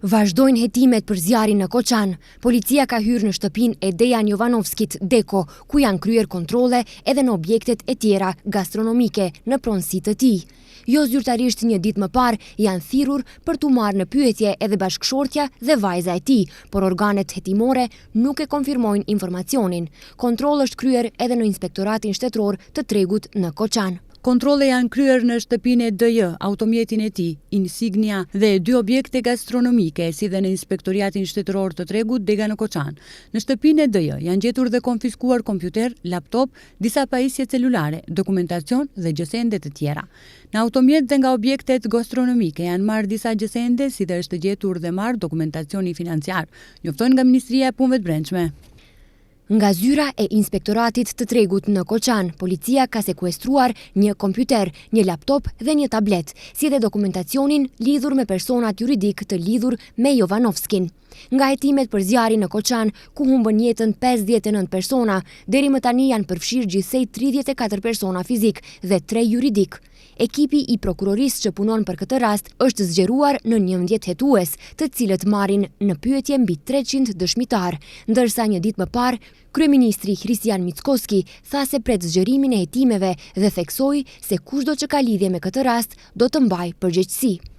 Vazhdojnë hetimet për zjarrin në Koçan. Policia ka hyrë në shtëpinë e Dejan Jovanovskit, Deko, ku janë kryer kontrolle edhe në objektet e tjera gastronomike në pronësitë të tij. Jo zyrtarisht një ditë më parë janë thirrur për t'u marrë në pyetje edhe bashkëshortja dhe vajza e tij, por organet hetimore nuk e konfirmojnë informacionin. Kontroll është kryer edhe në Inspektoratin Shtetëror të Tregut në Koçan. Kontrolle janë kryer në shtëpinë e DJ, automjetin e tij, Insignia dhe 2 objekte gastronomike, si dhe në Inspektoratin Shtetëror të Tregut Dega në Koçan. Në shtëpinë e DJ janë gjetur dhe konfiskuar kompjuter, laptop, disa pajisje celulare, dokumentacion dhe gjësende të tjera. Në automjet dhe nga objektet gastronomike janë marrë disa gjësende, si dhe është gjetur dhe marrë dokumentacioni financiar, njoftojnë nga Ministria e Punëve të Brendshme. Nga zyra e Inspektoratit të Tregut në Koçan, policia ka sekuestruar një kompjuter, një laptop dhe një tablet, si dhe dokumentacionin lidhur me personat juridik të lidhur me Jovanovskin. Nga hetimet për zjarrin në Koçan, ku humbën jetën 59 persona, deri më tani janë përfshirë gjithsej 34 persona fizik dhe 3 juridik. Ekipi i prokurorisë që punon për këtë rast është zgjeruar në 11 hetues, të cilët marrin në pyetje mbi 300 dëshmitar, ndërsa një ditë më parë, kryeministri Hristijan Mickoski tha se pret zgjerimin e hetimeve dhe theksoi se kushdo që ka lidhje me këtë rast do të mbajë përgjegjësi.